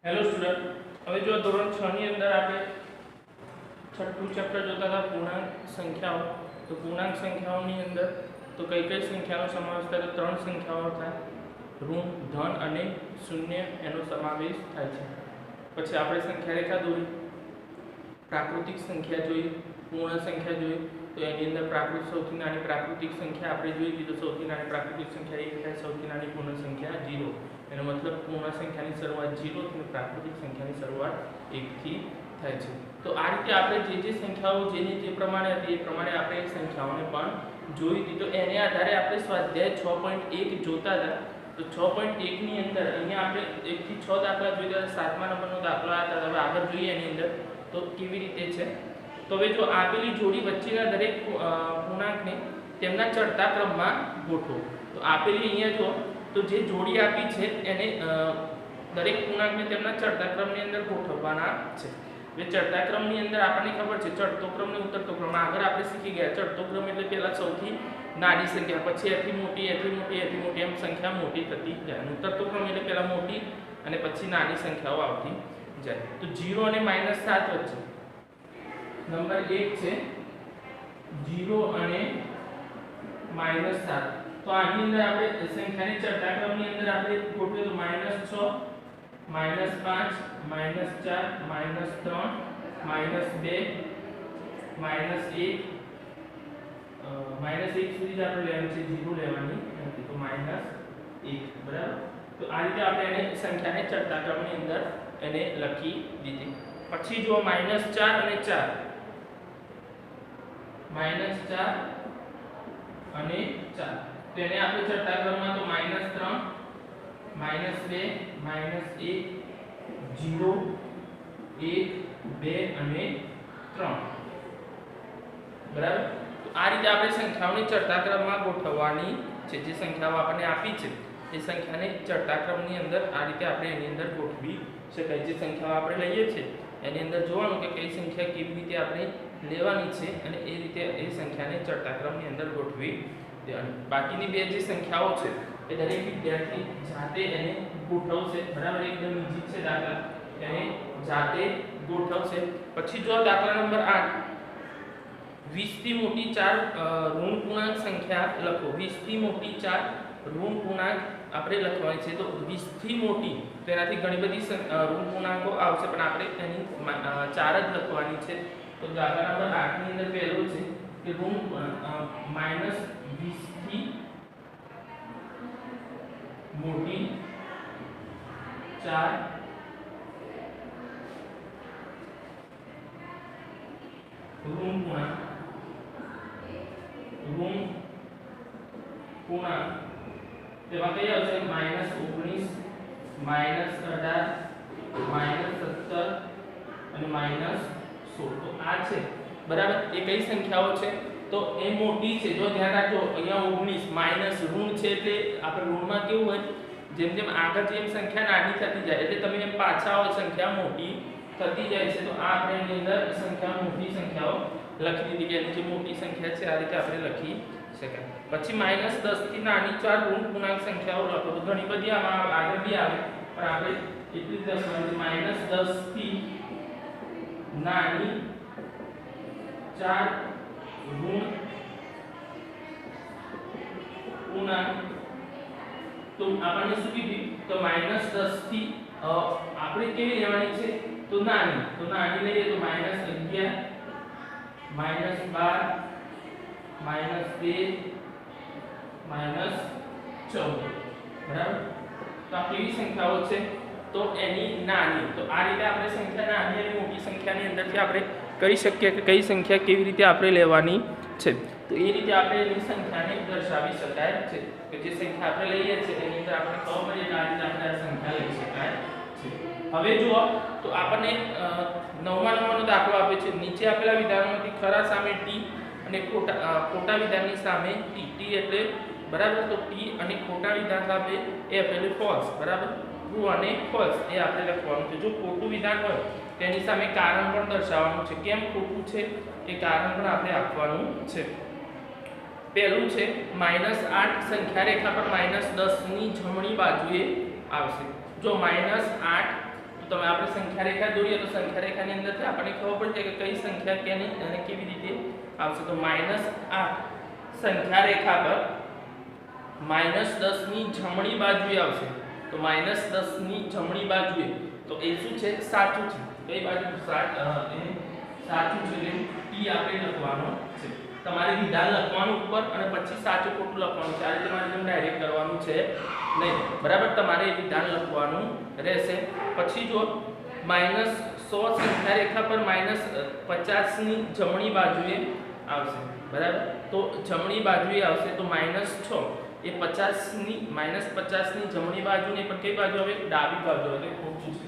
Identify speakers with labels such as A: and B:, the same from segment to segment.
A: Hello student, હવે જો ધોરણ 6 ની અંદર આપણે છઠ્ઠું ચેપ્ટર જોતા હતા પૂર્ણાંક સંખ્યાઓ। તો પૂર્ણાંક સંખ્યાઓની અંદર તો કઈ કઈ સંખ્યાનો સમાવેશ થાય? તો ત્રણ સંખ્યાઓ થાય, ઋણ, ધન અને શૂન્ય એનો સમાવેશ થાય છે। પછી આપણે સંખ્યા રેખા દોરી, પ્રાકૃતિક સંખ્યા જોઈ, પૂર્ણ સંખ્યા જોઈ। તો એની અંદર પ્રાકૃતિક સૌથી નાની પ્રાકૃતિક સંખ્યા આપણે જોઈ હતી, તો સૌથી નાની પ્રાકૃતિક સંખ્યા 1 થાય, સૌથી નાની પૂર્ણ સંખ્યા 0। એનો મતલબ પૂર્ણ સંખ્યાની શરૂઆત 0 થી અને પ્રાકૃતિક સંખ્યાની શરૂઆત 1 થી થાય છે। તો આ રીતે આપણે જે સંખ્યાઓ જેની જે પ્રમાણે હતી એ પ્રમાણે આપણે એ સંખ્યાઓને પણ જોઈ હતી। તો એને આધારે આપણે સ્વાધ્યાય 6.1 જોતા હતા। તો 6.1 ની અંદર અહીંયા આપણે 1 થી 6 દાખલા જોયા હતા, 7મા નંબરનો દાખલો આવ્યો હતો। હવે આગળ જોઈએ એની અંદર તો કેવી રીતે છે। તો હવે જો આપેલી જોડી વચ્ચેના દરેક પૂર્ણાંકને તેમના ચડતા ક્રમમાં ગોઠવો। તો આપેલી અહીંયા જો તો જે જોડી આપી છે એને દરેક પૂર્ણાંકને તેમના ચડતા ક્રમની અંદર ગોઠવવાના છે। જે ચડતા ક્રમની અંદર આપણને ખબર છે ચડતો ક્રમ ને ઉતરતો ક્રમ। આગળ આપણે શીખી ગયા ચડતો ક્રમ એટલે પહેલા સૌથી નાની સંખ્યા, પછી એથી મોટી, એથી મોટી, એથી મોટી, એમ સંખ્યા મોટી થતી જાય। ઉતરતો ક્રમ એટલે પહેલા મોટી અને પછી નાની સંખ્યાઓ આવતી જાય। તો 0 અને -7 વચ્ચે નંબર 1 છે 0 અને -7। તો આની અંદર આપણે સંખ્યાની ચડતા ક્રમની અંદર આપણે ગોઠવીએ તો -6, -5, -4, -3, -2, -1 સુધી જ આપણે લેવાની છે, 0 લેવાની નથી। તો -1 બરાબર। તો આ રીતે આપણે એને સંખ્યાને ચડતા ક્રમની અંદર એને લખી દીધી। પછી જો -4 અને 4, -4 અને 4, તો એને આપણે ચડતા ક્રમમાં તો -3, -2, -1, 0, 1, 2 અને 3 બરાબર। તો આ રીતે આપણે સંખ્યાઓને ચડતા ક્રમમાં ગોઠવવાની છે। જે સંખ્યાઓ આપણને આપી છે એ સંખ્યાને ચડતા ક્રમની અંદર આ રીતે આપણે એની અંદર ગોઠવી શકાય। જે સંખ્યાઓ આપણે લઈએ છીએ એની અંદર જોવાનું કે કઈ સંખ્યા કેવી રીતે આપણે લેવાની છે અને એ રીતે એ સંખ્યાને ચડતા ક્રમની અંદર ગોઠવી દેવાની। બાકીની બે જે સંખ્યાઓ છે એ દરેક વિદ્યાર્થી જાતે એને ગોઠવશે, બરાબર। એકદમ ઈઝી છે દાખલા, એને જાતે ગોઠવશે। પછી જો દાખલા નંબર 8, 20 થી મોટી 4 ઋણ પૂર્ણાંક સંખ્યા લખો। 20 થી મોટી 4 ઋણ પૂર્ણાંક આપણે લખવાની છે। તો 20 થી મોટી તેનાથી ઘણી બધી ઋણ પૂર્ણાંકો આવશે, પણ આપણે એની 4 જ લખવાની છે। તો દાખલા નંબર 8 ની અંદર પહેલો છે કે ઋણ -20 થી મોટી 4 ઋણ પૂર્ણાંક તેમાં કઈ આવશે? -19, -18, -17 અને -16। તો આ છે બરાબર। એ કઈ સંખ્યાઓ છે? તો એ મોટી છે। જો ધ્યાન રાખજો અહીંયા 19 માઈનસ ઋણ છે એટલે આપણે ઋણમાં કેવું હોય, જેમ જેમ આગળ જેમ સંખ્યા નાની થતી જાય એટલે તમે એમ પાછા આવો સંખ્યા મોટી થતી જાય છે। તો આ આપણે એની અંદર સંખ્યા મોટી સંખ્યાઓ લખી દીધી કે જે મોટી સંખ્યા છે આ રીતે આપણે લખી શકાય। પછી -10 થી નાની 4 ઋણ પૂર્ણાંક સંખ્યાઓ લખો। તો ઘણી બધી આમાં આગળ બી આવે, પણ આપણે એટલી જ લખવાની છે -10 થી નાની 4 ઋણ પૂર્ણાંક। તો આપણને શું કીધું? તો -10 થી આપણે કેવી લેવાની છે? તો નાની। તો નાની લઈએ તો -11, -12, -13, -14 બરાબર। તો આ કેવી સંખ્યાઓ છે? તો એની નાની। તો આ રીતે આપણે સંખ્યા નાની અને મોટી સંખ્યાની અંદરથી આપણે કરી શકીએ કે કઈ સંખ્યા કેવી રીતે આપણે લેવાની છે। તો એ રીતે આપણે એની સંખ્યાને દર્શાવી શકાય છે કે જે સંખ્યા આપણે લઈએ છીએ એની અંદર આપણે ખબર પડે કે આ રીતે આપણે આ સંખ્યા લઈ શકાય છે। હવે જુઓ તો આપણને 9મા નંબરનો દાખલો આપે છે। નીચે આપેલા વિધાનોમાંથી ખરા સામે ટી અને ખોટા વિધાનની સામે ટી। ટી એટલે બરાબર, તો ટી અને ખોટા વિધાન સામે એફ એટલે ફોલ્સ, બરાબર। ટ્રુ અને ફોલ્સ એ આપણે લખવાનું છે। જો ખોટું વિધાન હોય તેની સામે કારણ પણ દર્શાવવાનું છે। કેમ ખોટું છે એ કારણ પણ આપણે આપવાનું છે। પહેલું છે -8 સંખ્યા રેખા પર -10 ની જમણી બાજુએ આવશે। જો -8 તો તમે આપણે સંખ્યા રેખા દોરીએ તો સંખ્યા રેખાની અંદરથી આપણને ખબર પડી જાય કે કઈ સંખ્યા કેની અને કેવી રીતે આવશે. તો -8 સંખ્યા રેખા પર -10 ની જમણી બાજુએ આવશે. તો -10 ની જમણી બાજુએ તો એ શું છે? સાચું છે. કઈ બાજુ? સાચું છે એટલે ટી આપણે લખવાનું છે. તમારે વિધાન લખવાનું ઉપર અને પછી સાચું ખોટું લખવાનું છે. આ રીતે મારે ડાયરેક્ટ કરવાનું છે નહીં, બરાબર? તમારે વિધાન લખવાનું રહેશે. પછી જો -100 સંખ્યા રેખા પર -50 ની જમણી બાજુએ આવશે, બરાબર? તો જમણી બાજુએ આવશે તો -6 એ 50 ની -50 ની જમણી બાજુ ને પણ કઈ બાજુ આવે? ડાબી બાજુ. એટલે ખોટું છે.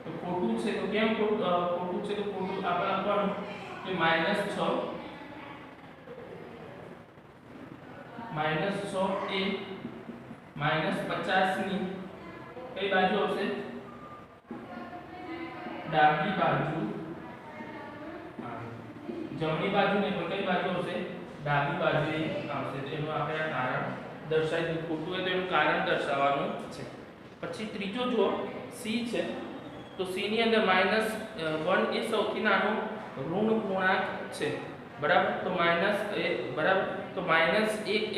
A: તો ખોટું છે તો કેમ ખોટું છે? તો ખોટું આપણે લખવાનું કે -6 એ -50 ની કઈ બાજુ આવશે? ડાબી બાજુ. જમણી બાજુ ને પણ કઈ બાજુ આવશે? ડાબી બાજુએ આવશે. તો એનું આપણે આ કારણ દર્શાવી દીધું. ખોટું હોય તો એનું કારણ દર્શાવવાનું છે. પછી ત્રીજો જુઓ, સી છે. તો સી ની અંદર -1 એ સૌથી નાનો ઋણ પૂર્ણાંક છે, બરાબર? તો બરાબર, તો -1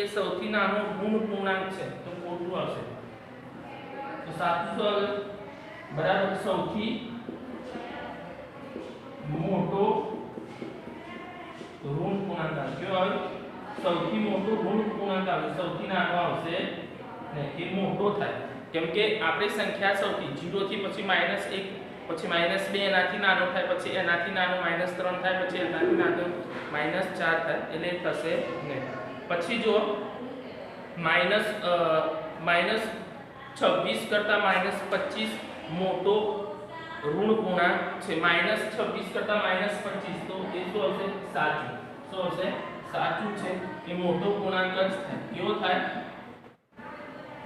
A: એ સૌથી નાનો ઋણ પૂર્ણાંક છે. તો ખોટું આવશે. તો સાચું શું આવે? બરાબર, સૌથી મોટો ઋણ પૂર્ણાંક આવે. કયો આવે? સૌથી મોટો ઋણ પૂર્ણાંક આવે. સૌથી નાનો આવશે ને એ મોટો થાય. કેમ કે આપણી સંખ્યા સૌથી 0 થી પછી -1 પછી -2 એનાથી નાનો થાય, પછી એનાથી નાનો -3 થાય, પછી એનાથી નાનો -4 થાય, એટલે થશે નહીં. પછી જો -26 કરતા -25 મોટો ઋણ પૂર્ણાંક છે. -26 કરતા -25 તો એ શું હશે? સાચું. શું હશે? સાચું છે. એ મોટો પૂર્ણાંક જ થાય. કેવો થાય?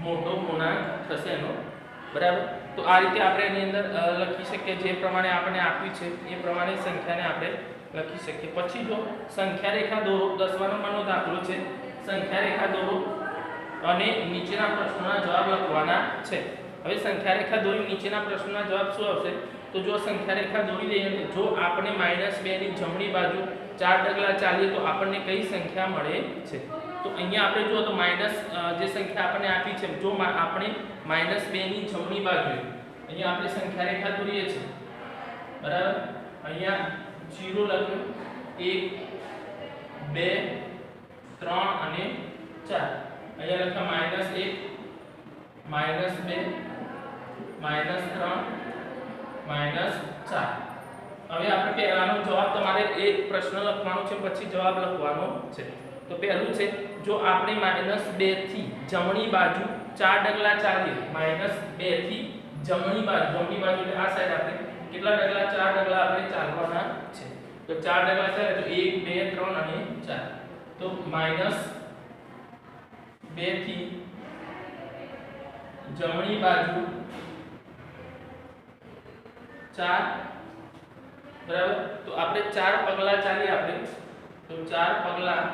A: મોટો પૂર્ણાંક થશે એનો, બરાબર? તો આ રીતે આપણે એની અંદર લખી શકીએ. જે પ્રમાણે આપણે આપ્યું છે એ પ્રમાણે સંખ્યાને આપણે લખી શકીએ. પછી જો સંખ્યા રેખા દોરો, 10મા નંબરનો દાખલો છે. સંખ્યા રેખા દોરો અને નીચેના પ્રશ્નોના જવાબ લખવાના છે. હવે સંખ્યા રેખા દોરી નીચેના પ્રશ્નોના જવાબ શું આવશે? તો જો સંખ્યા રેખા દોરી દઈએ, જો આપણે -2 ની જમણી બાજુ 4 ડગલા ચાલીએ તો આપણને કઈ સંખ્યા મળે છે? તો અહીંયા આપણે જો તો જે સંખ્યા આપણને આપી છે, જો આપણે -2 ની જમણી બાજુએ અહીંયા આપણે સંખ્યા રેખા દોરીએ છીએ, બરાબર? અહીંયા 0 લખ્યું, 1 2 3 અને 4. અહીંયા લખ્યા -1 -2 -3 -4. હવે આપણે પહેલાનો જવાબ, તમારે એક પ્રશ્ન લખવાનો છે પછી જવાબ લખવાનો છે. તો પહેલું છે, જો આપણે -2 થી જમણી બાજુ 4 ડગલા ચાલીએ, -2 થી જમણી બાજુ એટલે આ સાઈડ આપણે કેટલા ડગલા? 4 ડગલા આપણે ચાલવાના છે. તો 4 ડગલા ચાલે તો 1 2 3 અને 4. તો -2 થી જમણી બાજુ 4, બરાબર? તો આપણે 4 પગલા ચાલીએ. આપણે તો 4 પગલા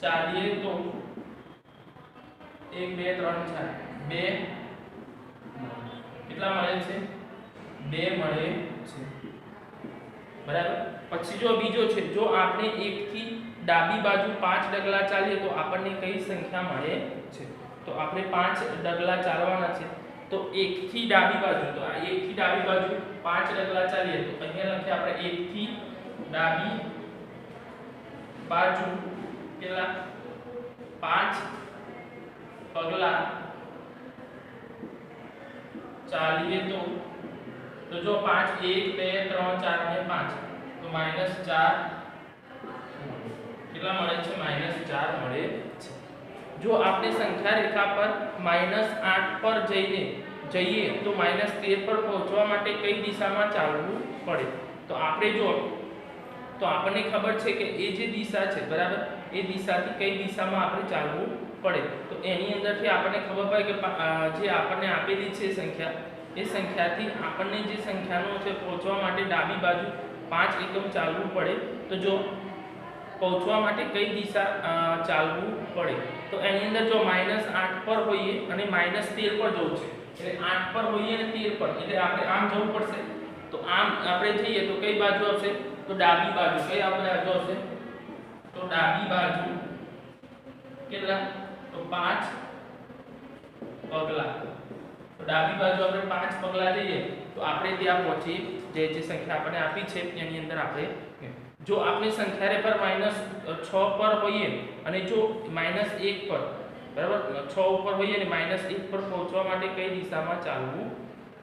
A: ચાલીએ તો 1 2 3 4 2 કેટલા મળે છે? 2 મળે છે, બરાબર? પછી જો બીજો છે, જો આપણે 1 થી ડાબી બાજુ 5 ડગલા ચાલીએ તો આપણને કઈ સંખ્યા મળે છે? તો આપણે 5 ડગલા ચાલવાના છે. તો 1 થી ડાબી બાજુ, તો આ 1 થી ડાબી બાજુ 5 ડગલા ચાલીએ તો અહીંયા લખીએ આપણે 1 થી ડાબી બાજુ કેટલા? 5 પગલા ચાલીએ તો જો 5 1 2 3 4 અને 5 તો -4 કેટલા મળે છે? -4 મળે છે. જો આપણે સંખ્યા રેખા પર -8 પર જઈએ તો -13 પર પહોંચવા માટે કઈ દિશામાં ચાલવું પડે? તો આપણે જો તો આપણને ખબર છે કે એ જે દિશા છે, બરાબર, એ દિશાથી કઈ દિશામાં આપણે ચાલવું પડે. તો એની અંદરથી આપણને ખબર પડે કે જે આપણને આપેલી છે સંખ્યા, એ સંખ્યાથી આપણને જે સંખ્યાનો છે પહોંચવા માટે ડાબી બાજુ 5 એકમ ચાલવું પડે. તો જો પહોંચવા માટે કઈ દિશા ચાલવું પડે? તો એની અંદર જો -8 પર હોઈએ અને -13 પર જવું છે, એટલે 8 પર હોઈએ અને 13 પર, એટલે આપણે આમ જવું પડશે. તો આમ આપણે જઈએ તો કઈ બાજુ આવશે? તો ડાબી બાજુ. કઈ આપણે બાજુ આવશે? તો ડાબી બાજુ. કેટલા? તો 5 પગલા. તો ડાબી બાજુ આપણે 5 પગલા જઈએ તો આપણે ત્યાં પહોંચી જે સંખ્યા આપણે આપી છે એની અંદર આપણે, જો આપણે સંખ્યા રે પર -6 પર હોઈએ અને જો -1 પર, બરાબર, 6 ઉપર હોઈએ અને -1 પર પહોંચવા માટે કઈ દિશામાં ચાલવું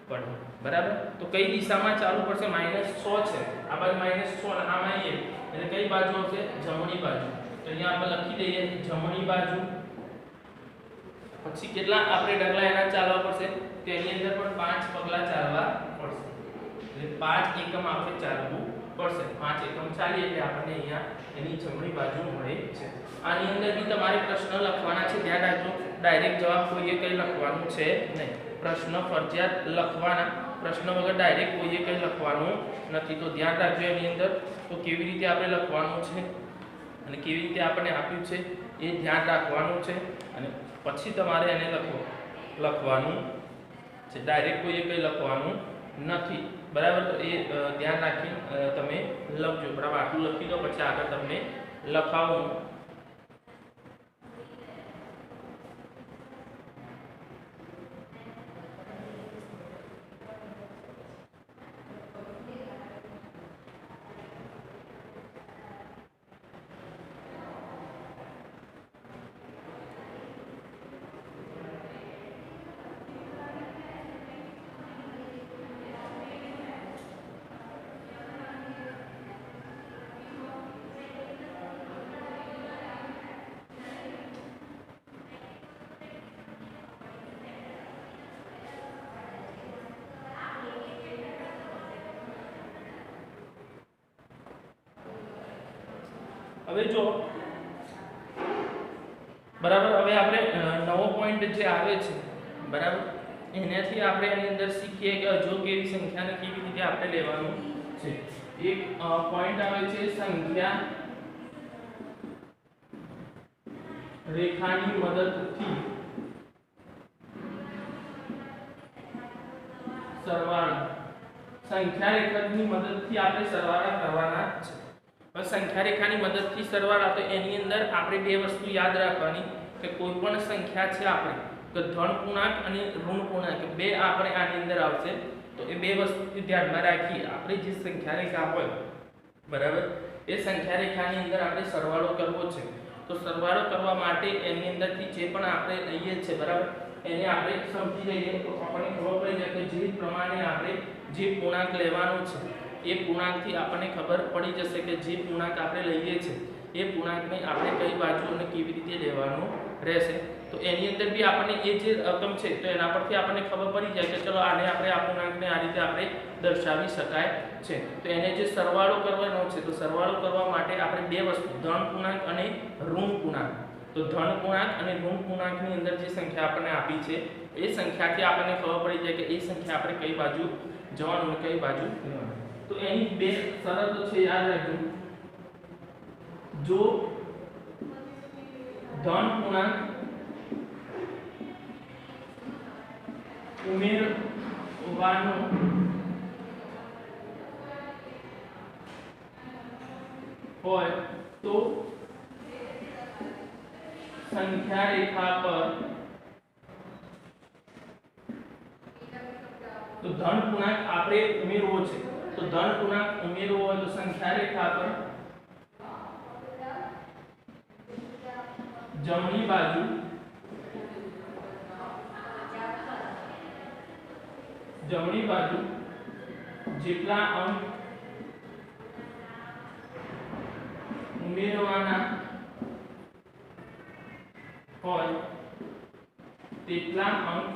A: પડે? બરાબર, તો કઈ દિશામાં ચાલવું પડશે? -6 છે, આ બાજુ -6 અને આમાં આવીએ એટલે કઈ બાજુ આવશે? જમણી બાજુ. તો અહીંયા આપણે લખી દઈએ જમણી બાજુ. પછી કેટલા આપણે ડગલા એના ચાલવા પડશે? તો એની અંદર પણ 5 પગલા ચાલવા પડશે, એટલે 5 એકમ આપણે ચાલવું પડશે. 5 એકમ ચાલીએ એટલે આપણને અહીંયા એની જમણી બાજુ મળે છે. આની અંદર બી તમારે પ્રશ્ન લખવાના છે, ધ્યાન રાખજો. ડાયરેક્ટ જવાબ કોઈએ કંઈ લખવાનું છે નહીં. પ્રશ્ન ફરજિયાત લખવાના, પ્રશ્ન વગર ડાયરેક્ટ કોઈએ કંઈ લખવાનું નથી. તો ધ્યાન રાખજો એની અંદર તો કેવી રીતે આપણે લખવાનું છે અને કેવી રીતે આપણને આપ્યું છે એ ધ્યાન રાખવાનું છે, અને પછી તમારે એને લખવાનું છે. ડાયરેક્ટ કોઈએ કંઈ લખવાનું નથી, બરાબર. તો એ ધ્યાન રાખી તમે લખજો, બરાબર. આટલું લખી દો પછી આગળ તમને લખાવું. હવે જો, બરાબર, હવે આપણે નવો પોઈન્ટ જે આવે છે, બરાબર, એનાથી આપણે એની અંદર શીખીએ કે જો કેવી સંખ્યાને કેવી રીતે આપણે લેવાનું છે. એક પોઈન્ટ આવે છે સંખ્યા રેખાની મદદથી સરવાળા. સંખ્યા રેખાની મદદથી આપણે સરવાળા કરવાના છે. સંખ્યા રેખાની મદદથી સરવાળા, તો એની અંદર આપણે બે વસ્તુ યાદ રાખવાની કે કોઈ પણ સંખ્યા છે આપણે તો ધન પૂર્ણાંક અને ઋણ પૂર્ણાંક બે આપણે આની અંદર આવશે. તો એ બે વસ્તુ ધ્યાનમાં રાખી આપણે જે સંખ્યા રેખા હોય, બરાબર, એ સંખ્યા રેખાની અંદર આપણે સરવાળો કરવો છે. તો સરવાળો કરવા માટે એની અંદરથી જે પણ આપણે લઈએ છે, બરાબર, એને આપણે સમજી લઈએ તો આપણને ખબર પડી જાય કે જે પ્રમાણે આપણે જે પૂર્ણાંક લેવાનો છે એ પૂર્ણાંકથી આપણને ખબર પડી જશે કે જે પૂર્ણાંક આપણે લઈએ છીએ એ પૂર્ણાંકને આપણે કઈ બાજુ અને કેવી રીતે લેવાનું રહેશે. તો એની અંદર બી આપણને એ જે રકમ છે તો એના પરથી આપણને ખબર પડી જાય કે ચલો આને આપણે આ પૂર્ણાંકને આ રીતે આપણે દર્શાવી શકાય છે. તો એને જે સરવાળો કરવાનો છે, તો સરવાળો કરવા માટે આપણે બે વસ્તુ ધન પૂર્ણાંક અને ઋણ પૂર્ણાંક. તો ધન પૂર્ણાંક અને ઋણ પૂર્ણાંકની અંદર જે સંખ્યા આપણને આપી છે એ સંખ્યાથી આપણને ખબર પડી જાય કે એ સંખ્યા આપણે કઈ બાજુ જવાનું અને કઈ બાજુ લેવાનું. તો એની બે શરતો છે, યાદ રાખજો. જો ધન પૂર્ણાંક ઉમેરવાનો હોય તો સંખ્યા રેખા પર, તો ધન પૂર્ણાંક આપણે ઉમેરવો છે, તો ધન પૂર્ણાંક ઉમેરવો હોય તો સંખ્યા રેખા પર જમણી બાજુ જેટલા અંક ઉમેરવાના હોય તેટલા અંક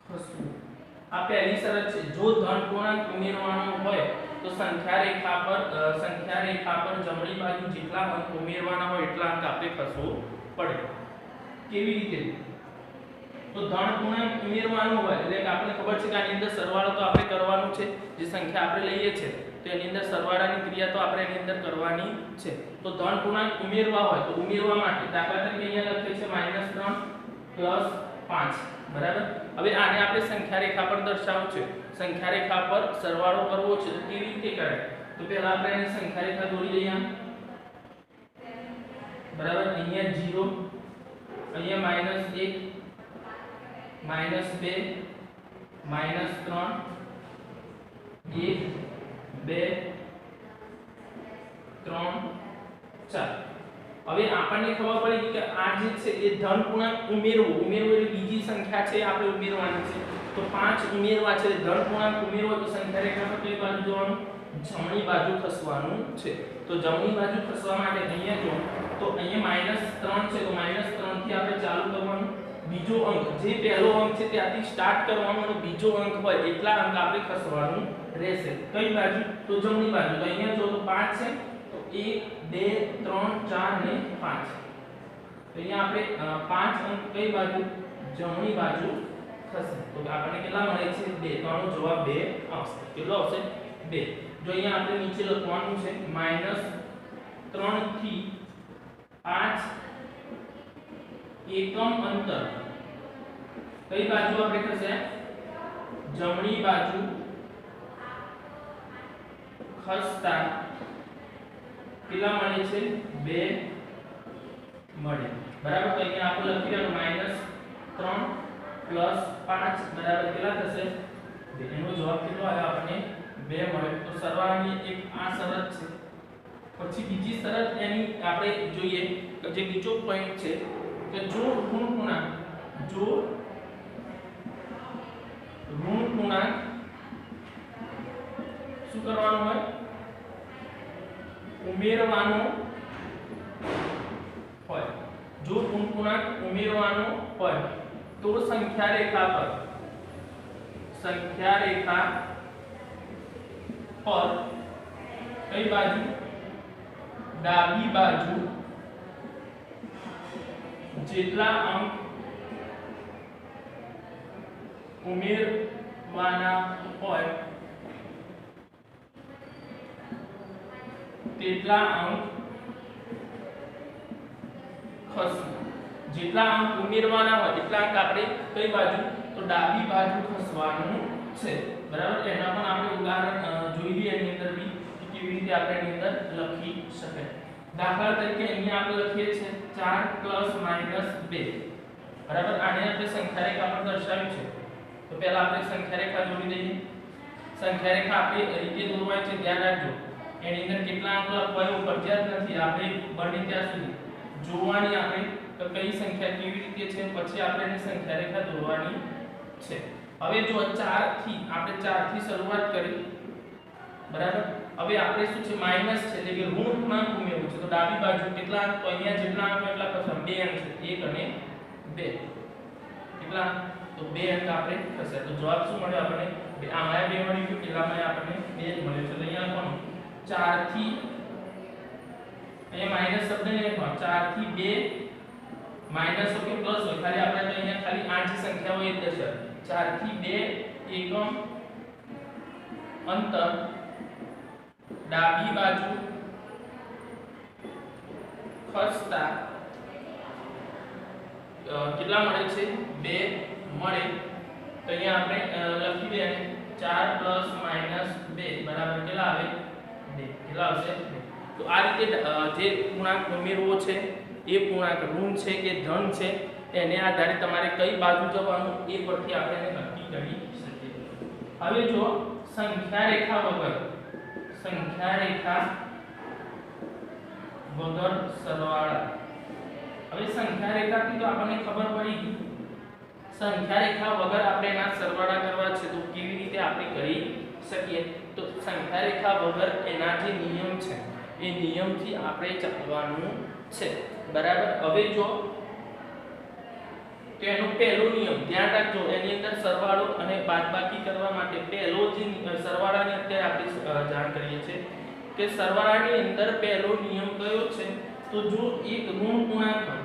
A: ખસવું. આ પહેલી શરત છે. જો ધન પૂર્ણાંક ઉમેરવાનો હોય તો સંખ્યા રેખા પર જમણી બાજુ જેટલા અંક ઉમેરવાના હોય એટલા અંક આપણે ખસવું પડે. કેવી રીતે? તો તો ધન પૂર્ણાંક ઉમેરવાનું હોય એટલે કે આપણે ખબર છે કે આની અંદર સરવાળો તો આપણે કરવાનું છે, જે સંખ્યા આપણે લઈએ છે તો એની અંદર સરવાળાની ક્રિયા તો આપણે એની અંદર કરવાની છે. તો ધન પૂર્ણાંક ઉમેરવા હોય તો ઉમેરવા માટે દાખલા તરીકે અહીંયા લખીએ છે -3 + 5 બરાબર. હવે આને આપણે સંખ્યા રેખા પર દર્શાવવું છે, સંખ્યા રેખા પર સરવાળો કરવો છે તો કેવી રીતે કરાય? તો પહેલા આપણે એની સંખ્યા રેખા દોરી લઈએ બરાબર. અહીંયા 0, અહીંયા -1, -2, -3, 1, 2, 3, 4. હવે આપણને ખબર પડી કે આ જે છે એ ધન પૂર્ણાંક ઉમેરવું એટલે બીજી સંખ્યા છે આપણે ઉમેરવાની છે. તો 5 ઉમેરવા છે, ધન પૂર્ણાંક ઉમેરવો તો સંખ્યા રેખા પર કઈ બાજુ જવાનું? જમણી બાજુ ખસવાનું છે. તો જમણી બાજુ ખસવા માટે અહીંયા જો તો અહીંયા -3 છે તો -3 થી આપણે ચાલુ કરવાનું. બીજો અંક જે પહેલો અંક છે ત્યાંથી સ્ટાર્ટ કરવાનો અને બીજો અંક હોય એટલા અંક આપણે ખસવાનું રહેશે. કઈ બાજુ? તો જમણી બાજુ. તો અહીંયા જો તો 5 છે તો 1 2 3 4 ને 5. તો અહીંયા આપણે 5 અંક કઈ બાજુ? જમણી બાજુ થશે. તો આપણને કેટલા મળે છે? 2. તો આનો જવાબ 2 આવશે. કેટલો આવશે? 2. જો અહીંયા આપણે નીચે લખવાનું છે -3 થી 5 એકમ અંતર કઈ બાજુ આપણે થશે? જમણી બાજુ ખસતા કેટલા મળે છે? 2 મળે બરાબર. તો અહીંયા આપણે લખી દેવાનું -3 + 5 બરાબર કેટલા થશે? 2. એનો જવાબ કેટલો આવ્યો આપણને? 2 મળે. તો સરવાળાની એક આ શરત છે. પછી બીજી શરત એની આપણે જોઈએ કે જે બીજો પોઈન્ટ છે કે જો ઋણ પૂર્ણાંક શું કરવાનું હોય? ઉમેરવાનો હોય. જો ઋણ પૂર્ણાંક ઉમેરવાનો હોય તો સંખ્યા રેખા પર કઈ બાજુ? ડાબી બાજુ જેટલા અંક ઉમેરવાના હોય તેટલા અંક ખસશે. જેટલા અંક ઉમેરવાના હોય એટલા અંક આપણે કઈ બાજુ? તો ડાબી બાજુ ખસવાનું છે બરાબર. એના પણ આપણે ઉદાહરણ જોઈ લઈએ એની અંદર બી કેવી રીતે આપણે એની અંદર લખી શકાય. દાખલા તરીકે અહીંયા આપણે લખીએ છીએ 4 + -2 બરાબર. આને આપણે સંખ્યા રેખા પર દર્શાવ્યું છે. તો પહેલા આપણે સંખ્યા રેખા દોરી દઈએ. સંખ્યા રેખા આપણે રીતે દોરવાની છે, ધ્યાન રાખજો. એની અંદર કેટલા અંક લખવા એવું ફરજિયાત નથી. આપણે બને ત્યાં સુધી જોવાની આપણે તો કઈ સંખ્યા કેવી રીતે છે પછી આપણે એની સંખ્યા રેખા દોરવાની છે. હવે જો 4 થી આપણે 4 થી શરૂઆત કરી બરાબર. હવે આપણે શું છે? માઈનસ છે એટલે કે ઋણ પૂર્ણાંક ઉમેરવું છે. તો ડાબી બાજુ કેટલા અંક? તો અહીંયા જેટલા અંક એટલા ખસે 2 અંક છે, 1 અને 2. કેટલા? તો 2 અંક આપણે ખસે. તો જવાબ શું મળ્યો આપણને? આમાં 2 મળી ગયું, કેટલામાં આપણને 2 જ મળ્યો. તો અહીંયા કોણ 4 થી અહીંયા માઈનસ શબ્દ ને લખો 4 થી 2 માઈનસ હોય કે પ્લસ હોય, ખાલી આપણે તો અહીંયા ખાલી આ જે સંખ્યા હોય એ દર્શાવે. 4 થી 2 એકમ અંતર ડાબી બાજુ ખસતા કેટલા મળે છે? 2 મળે. તો અહીંયા આપણે લખી દઈએ 4 + -2 બરાબર કેટલા આવે? 2. કેટલા આવશે? 2. તો આ રીતે જે પૂર્ણાંક ઉમેરવો છે એ પૂર્ણાંક ઋણ છે કે ધન છે એને આધારે તમારે કઈ બાજુ જવાનું એ પરથી આપણે એને નક્કી કરી શકીએ. હવે જો સંખ્યા રેખા વગર સરવાળા. હવે સંખ્યા રેખાથી તો આપણને ખબર પડી ગઈ. સંખ્યા રેખા વગર આપણે એના સરવાળા કરવા છે તો કેવી રીતે આપણે કરી શકીએ? તો સંખ્યા રેખા વગર એના જે નિયમ છે એ નિયમથી આપણે ચાલવાનું છે બરાબર. હવે જો તો એનો પહેલો નિયમ ધ્યાન રાખજો. એની અંદર સરવાળો અને બાદબાકી કરવા માટે પહેલો જે સરવાળાની અત્યારે આપણે જાણ કરીએ છીએ કે સરવાળાની અંદર પહેલો નિયમ કયો છે? તો જો એક ઋણ પૂર્ણાંક હોય,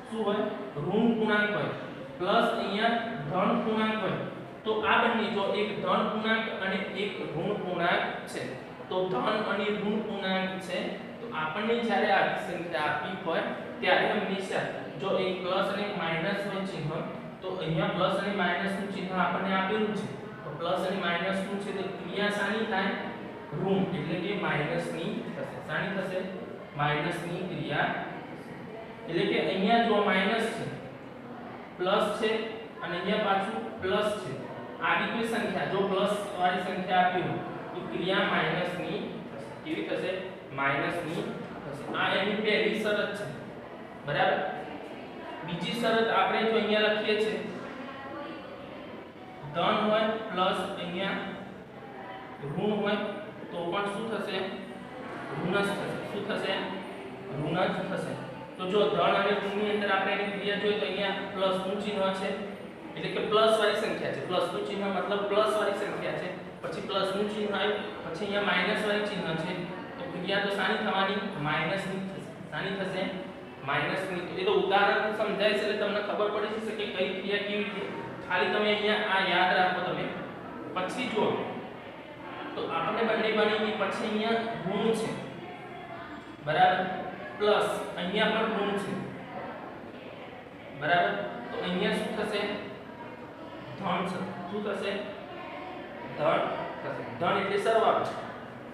A: શું હોય? ઋણ પૂર્ણાંક હોય પ્લસ અહીંયા ધન પૂર્ણાંક હોય તો આ બંને જો એક ધન પૂર્ણાંક અને એક ઋણ પૂર્ણાંક છે તો ધન અને ઋણ પૂર્ણાંક છે તો આપણને જ્યારે આવી સંખ્યા આપી હોય ત્યારે હંમેશા જો એક પ્લસ અને માઈનસ નું ચિહ્ન તો અહીંયા પ્લસ અને માઈનસ નું ચિહ્ન આપણને આપેલું છે તો પ્લસ અને માઈનસ નું છે તો ક્રિયા શાની થાય ઋણ એટલે કે માઈનસ ની થશે શાની થશે માઈનસ ની ક્રિયા એટલે કે અહીંયા જો માઈનસ છે પ્લસ છે અને અહીંયા પાછું પ્લસ છે આવી કોઈ સંખ્યા જો પ્લસ વાળી સંખ્યા આપી હોય તો ક્રિયા માઈનસ ની થશે કેવી થશે માઈનસ ની થશે આ એની પહેલી શરત છે બરાબર બીજી શરત આપણે જો અહીંયા લખીએ છે ધન હોય પ્લસ અહીંયા ઋણ હોય તો પણ શું થશે ઋણ જ થશે શું થશે ઋણ જ થશે તો જો ધન અને ઋણની અંદર આપણે એની ક્રિયા જોઈએ તો અહીંયા પ્લસ નું ચિહ્ન છે એટલે કે પ્લસ વાળી સંખ્યા છે પ્લસ નું ચિહ્ન મતલબ પ્લસ વાળી સંખ્યા છે પછી પ્લસ નું ચિહ્ન આવ્યું પછી અહીંયા માઈનસ વાળી ચિહ્ન છે તો ક્રિયા તો શાની થવાની માઈનસ ની થશે શાની થશે માઈનસ ની એ તો ઉદાહરણ સમજાય છે એટલે તમને ખબર પડી જશે કે કઈ ક્રિયા કેવી રીતે ખાલી તમે અહીંયા આ યાદ રાખો તમે પછી જો તો આપણે બંને બની ગઈ પછી અહીંયા ઋણ છે બરાબર પ્લસ અહીંયા પણ ઋણ છે બરાબર તો અહીંયા શું થશે ધન છે શું થશે ધન થશે ધન એટલે સરવાળો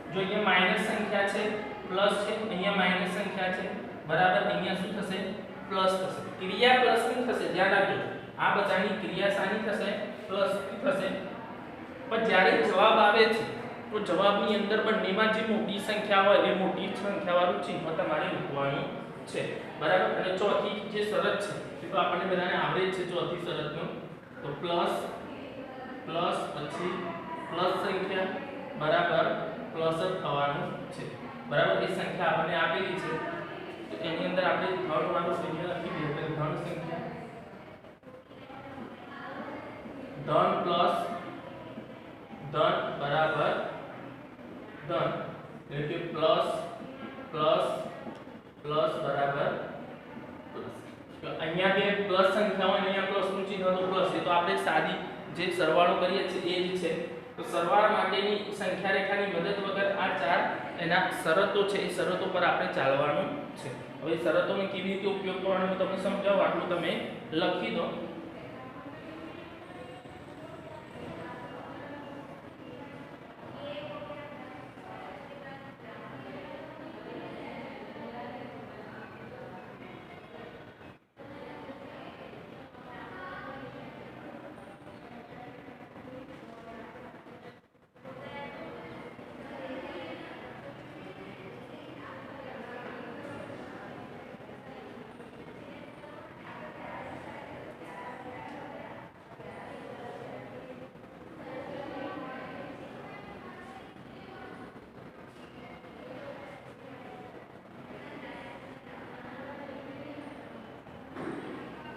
A: જો અહીંયા માઈનસ સંખ્યા છે પ્લસ છે અહીંયા માઈનસ સંખ્યા છે બરાબર અહીંયા શું થશે પ્લસ થશે ક્રિયા પ્લસ ની થશે ધ્યાન રાખજો આ બધાની ક્રિયા શાની થશે પ્લસ થશે પણ જ્યારે જવાબ આવે છે તો જવાબની અંદર બંનેમાં જે મોટી સંખ્યા હોય એ મોટી સંખ્યા વાળું ચિહ્ન તમારે મૂકવાનું છે બરાબર અને ચોથી જે શરત છે તો આપણને બધાને આવડે છે ચોથી શરતનો તો પ્લસ પ્લસ પછી પ્લસ સંખ્યા બરાબર પ્લસ જ થવાનું છે બરાબર એ સંખ્યા આપણને આપેલી છે તો એની અંદર આપણે થર્ડ વાળું સંખ્યા લખી દઈએ તો ધન સંખ્યા ધન પ્લસ ધન બરાબર ધન એટલે કે પ્લસ પ્લસ પ્લસ બરાબર પ્લસ તો અહીંયા બે પ્લસ સંખ્યા હોય અહીંયા પ્લસ નું ચિહ્ન તો પ્લસ એ તો આપણે સાદી જે સરવાળો કરીએ છીએ એ જ છે તો સરવાળા માટેની સંખ્યા રેખાની મદદ વગર આ ચાર એના શરતો છે એ શરતો પર આપણે ચાલવાનું છે હવે શરતોનો કેવી રીતે ઉપયોગ કરવાનો હું તમને સમજાવું આટલું તમે લખી દો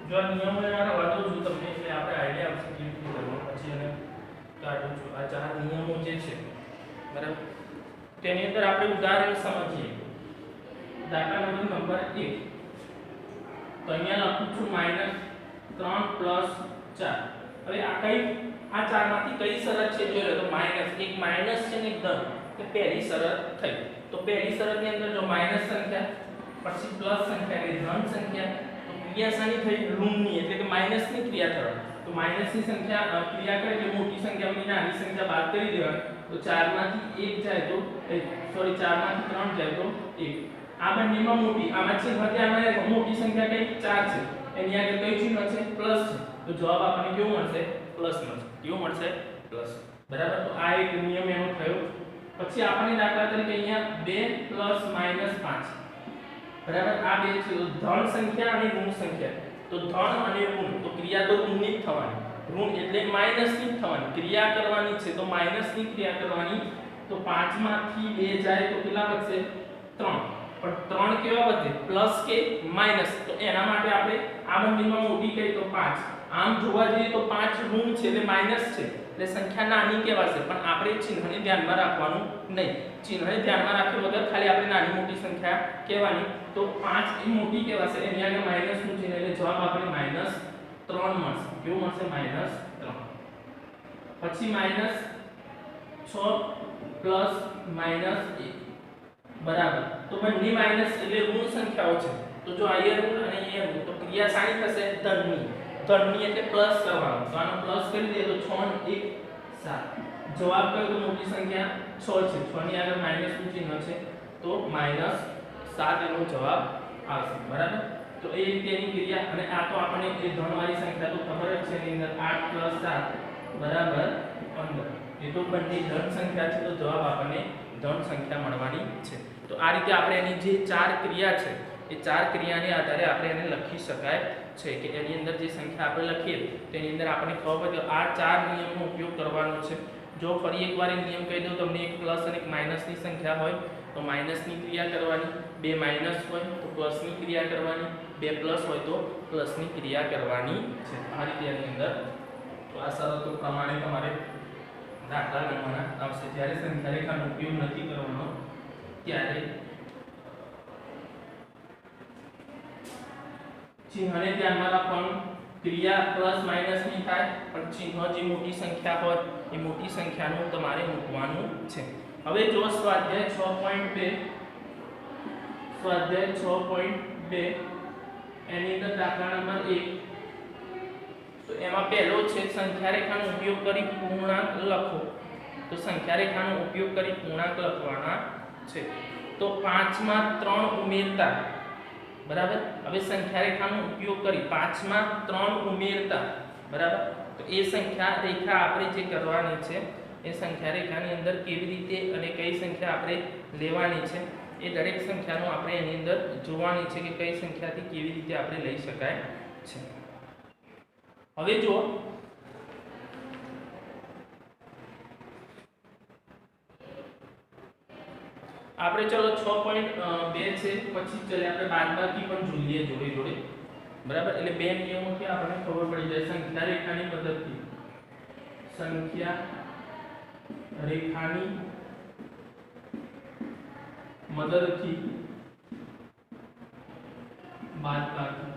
A: જો નિયમો એના વાતો છું તમને એટલે આપણે આઈડિયા આવશે કેવી રીતે કરવાનું પછી એને કાઢું છું આ ચાર નિયમો જે છે બરાબર તેની અંદર આપણે ઉદાહરણ સમજીએ દાખલા નંબર 1 તો અહીંયા લખું છું -3 + 4 હવે આ કઈ આ ચારમાંથી કઈ શરત છે જોઈ લો તો એક માઈનસ છે ને એક ધન તો પહેલી શરત થઈ તો પહેલી શરતની અંદર જો માઈનસ સંખ્યા પછી પ્લસ સંખ્યા એટલે ધન સંખ્યા ક્રિયા શાની થઈ ઋણની એટલે કે માઈનસની ક્રિયા કરવાની તો માઈનસની સંખ્યા ક્રિયા કરે એટલે મોટી સંખ્યાની નાની સંખ્યા બાદ કરી દેવાની તો 4 માંથી 1 જાય તો સોરી 4 માંથી 3 જાય તો 1 આ બંનેમાં મોટી આમાં છે હત્યામાં મોટી સંખ્યા કઈ 4 છે એની આગળ કઈ ચિહ્ન છે પ્લસ છે તો જવાબ આપણને કેવો મળશે પ્લસ મળશે કેવો મળશે પ્લસ બરાબર તો આ એક નિયમ એનો થયો પછી આપણને દાખલા તરીકે અહીંયા 2 + -5 બરાબર આ બે છે ધન સંખ્યા અને ઋણ સંખ્યા તો ધન અને ઋણ તો ક્રિયા તો ઋણની જ થવાની ઋણ એટલે માઈનસની જ થવાની ક્રિયા કરવાની છે તો માઈનસની ક્રિયા કરવાની તો 5 માંથી 2 જાય તો કેટલા વધશે 3 પણ 3 કેવા વધે પ્લસ કે માઈનસ તો એના માટે આપણે આ બંનેમાં મોટી કઈ તો 5 આમ જોવા જઈએ તો 5 ઋણ છે એટલે માઈનસ છે એટલે સંખ્યા નાની કહેવાશે પણ આપણે ચિહ્નને ધ્યાનમાં રાખવાનું નહીં ચિહ્નને ધ્યાનમાં રાખ્યા વગર ખાલી આપણે નાની મોટી સંખ્યા કહેવાની તો 5 એ મોટી કહેવાશે એની આગળ માઈનસ નું ચિહ્ન એટલે જવાબ આપણે 3 મળશે. કેવું મળશે? -3. પછી -6 પ્લસ -1 બરાબર. તો બંને માઈનસ એટલે ઋણ સંખ્યાઓ છે. તો જો અહીંયા ઋણ અને અહીંયા ઋણ, તો ક્રિયા સાની થશે? ધનની. ધનની એટલે પ્લસ કરવાનો. તો આનો પ્લસ કરી દઈએ તો 6 ને 1 7. જવાબ કયો? તો મોટી સંખ્યા 6 છે. 6 ની આગળ માઈનસ નું ચિહ્ન છે, તો -7 એનો જવાબ આવશે. બરાબર. તો એ રીતે એની ક્રિયા. અને આ તો આપણે એ ધનવાળી સંખ્યા તો ખબર જ છે, એની અંદર 8 + 7 બરાબર 15. એ તો બંને ધન સંખ્યા છે, તો જવાબ આપણને ધન સંખ્યા મળવાની છે. તો આ રીતે આપણે એની જે 4 ક્રિયા છે, એ 4 ક્રિયાને આધારે આપણે એને લખી શકાય છે કે એની અંદર જે સંખ્યા આપણે લખીએ તેની અંદર આપણને ખબર પડે કે આ 4 નિયમનો ઉપયોગ કરવાનો છે. જો ફરી એકવાર એ નિયમ કહી દઉં તમને, એક પ્લસ અને એક માઈનસની સંખ્યા હોય તો માઈનસની ક્રિયા કરવાની, બે માઈનસ હોય તો પ્લસની ક્રિયા કરવાની, બે પ્લસ હોય તો પ્લસની ક્રિયા કરવાની છે. આ રીતે એની અંદર તો આ શરતો પ્રમાણે તમારે દાખલા ગણવાના આવશે. જ્યારે સંખ્યા રેખાનો ઉપયોગ નથી કરવાનો ત્યારે ચિહ્નને ધ્યાનમાં રાખવાનું. ક્રિયા પ્લસ માઈનસ ની થાય, પણ ચિહ્ન જે મોટી સંખ્યા હોય એ મોટી સંખ્યાનું તમારે મૂકવાનું છે. હવે જો સ્વાધ્યાય 6.2 એની અંદર દાખલા નંબર 1, તો એમાં પહેલો છે સંખ્યા રેખાનો ઉપયોગ કરી પૂર્ણાંક લખો. તો સંખ્યા રેખાનો ઉપયોગ કરી પૂર્ણાંક લખવાના છે. તો 5 માં 3 ઉમેરતા, બરાબર. હવે સંખ્યા રેખાનો ઉપયોગ કરી 5 માં 3 ઉમેરતા, બરાબર. તો એ સંખ્યા રેખા આપણે જે કરવાની છે, એ સંખ્યા રેખાની અંદર કેવી રીતે અને કઈ સંખ્યા આપણે લેવાની છે, એ દરેક સંખ્યાનો આપણે એની અંદર જોવાની છે કે કઈ સંખ્યાથી કેવી રીતે આપણે લઈ શકાય છે. હવે જો આપણે ચલો 6.2 છે, પછી ચલે આપણે બાદબાકી પણ જોઈએ જોડે જોડે, બરાબર. એટલે બે નિયમોથી આપણને ખબર પડી જાય સંખ્યા રેખાની મદદથી. સંખ્યા રેખાની મદદથી બાદબાકી.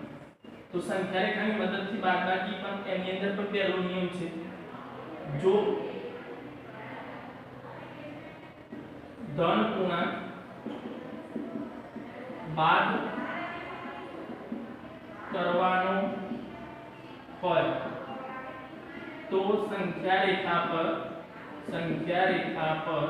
A: તો સંખ્યા રેખાની મદદથી બાદબાકી પણ એની અંદર પણ પહેલો નિયમ છે. જો ધન પૂર્ણાંક બાદ કરવાનો હોય તો સંખ્યા રેખા પર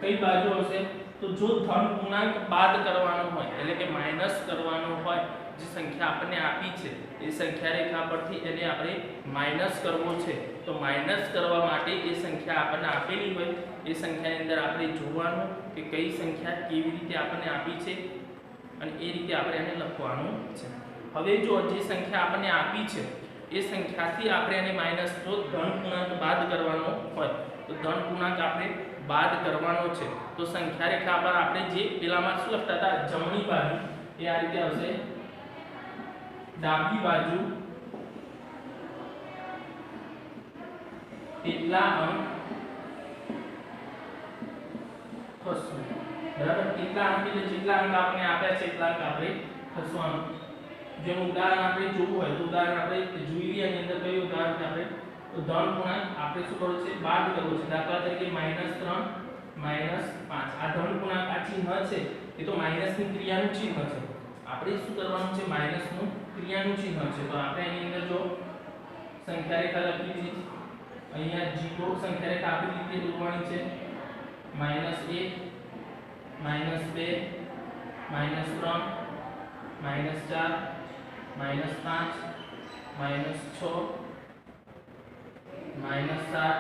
A: કઈ બાજુ હશે? તો જો ધન પૂર્ણાંક બાદ કરવાનો હોય એટલે કે માઈનસ કરવાનો હોય, જે સંખ્યા આપણને આપી છે એ સંખ્યા રેખા પરથી એને આપણે માઈનસ કરવો છે, તો માઈનસ કરવા માટે એ સંખ્યા આપણને આપેલી હોય એ સંખ્યાની અંદર આપણે જોવાનું કે કઈ સંખ્યા કેવી રીતે આપણને આપી છે અને એ રીતે આપણે એને લખવાનું છે. હવે જો જે સંખ્યા આપણને આપી છે એ સંખ્યાથી આપણે એને માઈનસ, જો ધન પૂર્ણાંક બાદ કરવાનો હોય તો ધન પૂર્ણાંક આપણે બાદ કરવાનો છે. તો સંખ્યા રેખા પર આપણે જે પેલામાં શું લખતા હતા, જમણી બાજુ, એ આ રીતે આવશે. ડાબી બાજુ કેટલા અંક ખસવું, બરાબર. કેટલા અંક એટલે જેટલા અંક આપણે આપ્યા છે એટલા અંક આપણે ખસવાનું. જેનું ઉદાહરણ આપણે જોવું હોય તો ઉદાહરણ આપણે જોઈ લઈએ. એની અંદર કયું ઉદાહરણ છે આપણે, તો ધન પૂર્ણાંક આપણે શું કરવું છે, બાદ કરવું છે. દાખલા તરીકે -3 -5. આ ધન પૂર્ણાંક આ ચિહ્ન છે એ તો માઈનસની ક્રિયાનું ચિહ્ન છે. આપણે શું કરવાનું છે, માઈનસનું ક્રિયાનું ચિહ્ન છે. તો આપણે એની અંદર જો સંખ્યા રેખા લખી છે, અહીંયા જીરો સંખ્યા રેખા આપણી રીતે દોરવાની છે. -1 -2 -3 -4 -5 -6 -7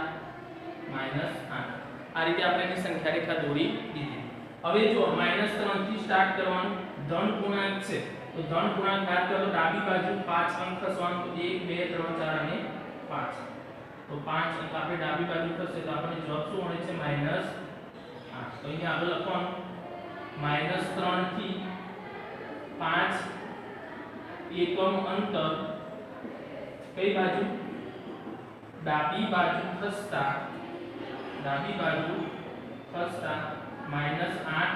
A: -8. આ રીતે આપણે એની સંખ્યા રેખા દોરી દીધી. હવે જો -3 થી સ્ટાર્ટ કરવાનું. ધન પૂર્ણાંક છે તો ધન પૂર્ણાંક બાદ કરો તો ડાબી બાજુ 5 અંક ખસવાનું. તો 1 2 3 4 અને 5. તો 5 અંક આપણે ડાબી બાજુ ખસે તો આપણને જવાબ શું મળે છે, -8. તો અહીંયા આપણે લખવાનું -3 થી 5 એકમ અંતર કઈ બાજુ, ડાબી બાજુ ખસતા -8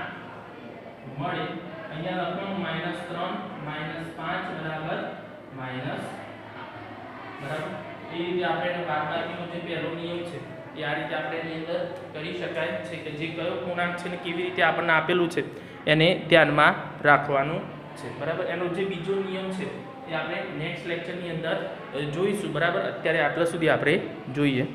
A: મળે. અહીંયા લખવાનું -3 -5 = માઇનસ, બરાબર. એ રીતે આપણે એનો બાદબાકીનો જે પહેલો નિયમ છે એ આ રીતે આપણે એની અંદર કરી શકાય છે કે જે કયો પૂર્ણાંક છે ને કેવી રીતે આપણને આપેલું છે એને ધ્યાનમાં રાખવાનું છે, બરાબર. એનો જે બીજો નિયમ છે એ આપણે નેક્સ્ટ લેક્ચરની અંદર જોઈશું, બરાબર. અત્યારે આટલા સુધી આપણે જોઈએ.